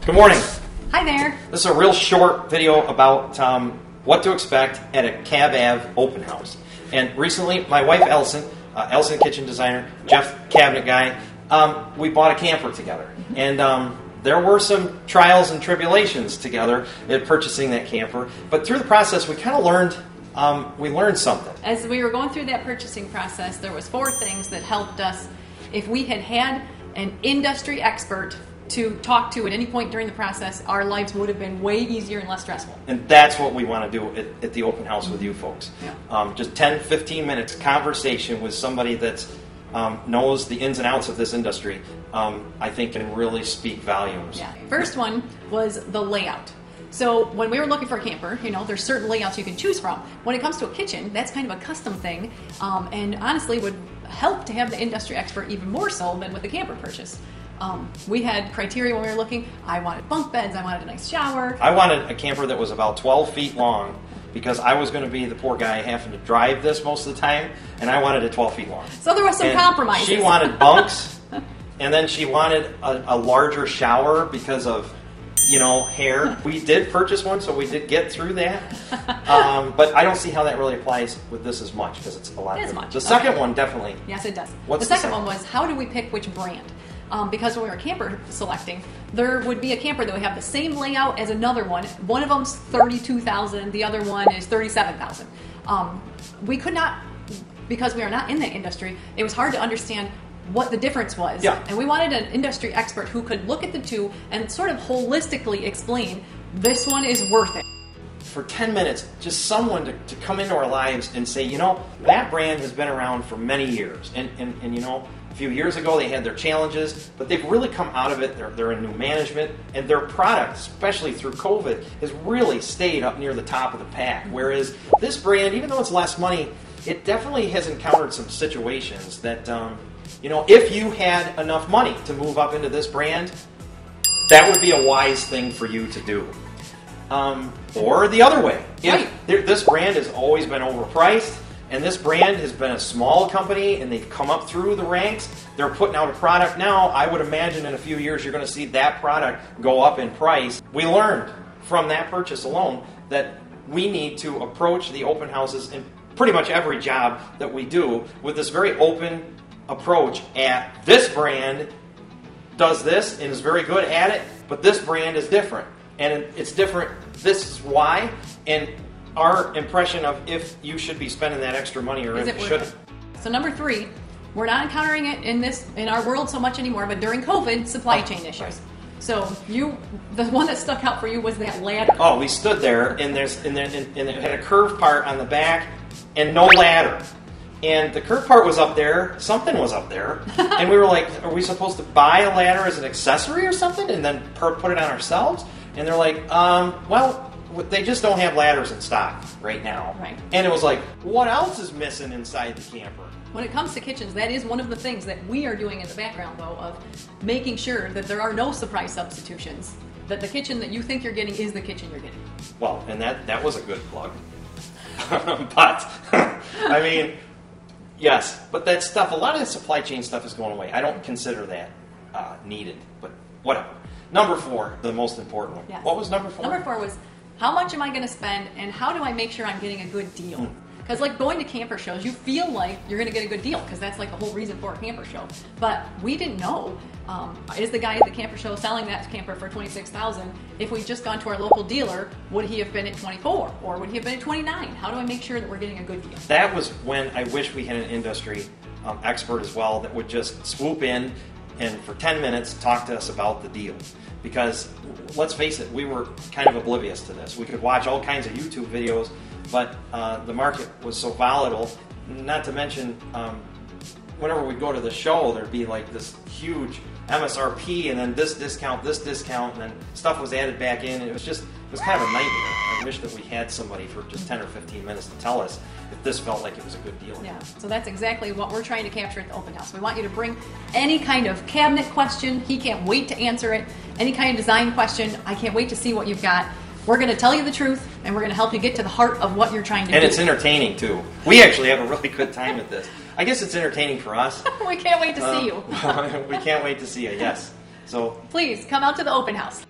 Good morning. Hi there. This is a real short video about what to expect at a Cab Ave open house. And recently, my wife Elson, Elson kitchen designer, Jeff cabinet guy, we bought a camper together. And there were some trials and tribulations together in purchasing that camper. But through the process, we kind of learned something. As we were going through that purchasing process, there was 4 things that helped us. If we had had an industry expert to talk to at any point during the process, our lives would have been way easier and less stressful. And that's what we want to do at the open house with you folks. Yeah. Just 10, 15 minutes conversation with somebody that knows the ins and outs of this industry, I think can really speak volumes. Yeah. First one was the layout. So when we were looking for a camper, there's certain layouts you can choose from. When it comes to a kitchen, that's kind of a custom thing, and honestly would help to have the industry expert even more so than with the camper purchase. We had criteria when we were looking. I wanted bunk beds, I wanted a nice shower. I wanted a camper that was about 12 feet long because I was going to be the poor guy having to drive this most of the time, and I wanted it 12 feet long. So there was some compromises. She wanted bunks, and then she wanted a larger shower because of hair. We did purchase one, so we did get through that. But I don't see how that really applies with this as much because it's a lot different. The second one definitely. Yes, it does. What's the second one was, how do we pick which brand? Because when we were camper selecting, there would be a camper that would have the same layout as another one. One of them's $32,000, the other one is $37,000. We could not, because we are not in that industry, it was hard to understand what the difference was. Yeah. And we wanted an industry expert who could look at the two and sort of holistically explain, this one is worth it. For 10 minutes, just someone to come into our lives and say, that brand has been around for many years. And a few years ago they had their challenges, but they've really come out of it. They're in new management, and their product, especially through COVID, has really stayed up near the top of the pack. Whereas this brand, even though it's less money, it definitely has encountered some situations that, if you had enough money to move up into this brand, that would be a wise thing for you to do. Or the other way. Right. This brand has always been overpriced, and this brand has been a small company, and they've come up through the ranks. They're putting out a product now. I would imagine in a few years you're going to see that product go up in price. We learned from that purchase alone that we need to approach the open houses in pretty much every job that we do with this very open approach at this brand does this and is very good at it, but this brand is different. And it's different, this is why, and our impression of if you should be spending that extra money or if you shouldn't. So number 3, we're not encountering it in our world so much anymore, but during COVID, supply chain issues. Right. So the one that stuck out for you was that ladder. Oh, we stood there, and it had a curved part on the back and no ladder. And the curved part was up there, something was up there, and we were like, are we supposed to buy a ladder as an accessory or something and then put it on ourselves? And they're like, well, they just don't have ladders in stock right now. Right. And it was like, what else is missing inside the camper? When it comes to kitchens, that is one of the things that we are doing in the background, though, of making sure that there are no surprise substitutions, that the kitchen that you think you're getting is the kitchen you're getting. Well, and that was a good plug. But, I mean, yes, but that stuff, a lot of the supply chain stuff is going away. I don't consider that needed, but whatever. Number 4, the most important one. Yes. What was number 4? Number 4 was, how much am I going to spend and how do I make sure I'm getting a good deal? Because like going to camper shows, you feel like you're going to get a good deal because that's like the whole reason for a camper show. But we didn't know, is the guy at the camper show selling that camper for $26,000? If we'd just gone to our local dealer, would he have been at $24,000 or would he have been at $29,000? How do I make sure that we're getting a good deal? That was when I wish we had an industry expert as well that would just swoop in and for 10 minutes talk to us about the deal. Because let's face it, we were kind of oblivious to this. We could watch all kinds of YouTube videos, but the market was so volatile. Not to mention, whenever we'd go to the show, there'd be like this huge MSRP and then this discount, and then stuff was added back in. It was kind of a nightmare. I wish that we had somebody for just 10 or 15 minutes to tell us if this felt like it was a good deal. Yeah, so that's exactly what we're trying to capture at the open house. We want you to bring any kind of cabinet question. He can't wait to answer it. Any kind of design question. I can't wait to see what you've got. We're going to tell you the truth, and we're going to help you get to the heart of what you're trying to do. And it's entertaining, too. We actually have a really good time at this. I guess it's entertaining for us. We can't wait to see you. We can't wait to see you, yes. So please come out to the open house.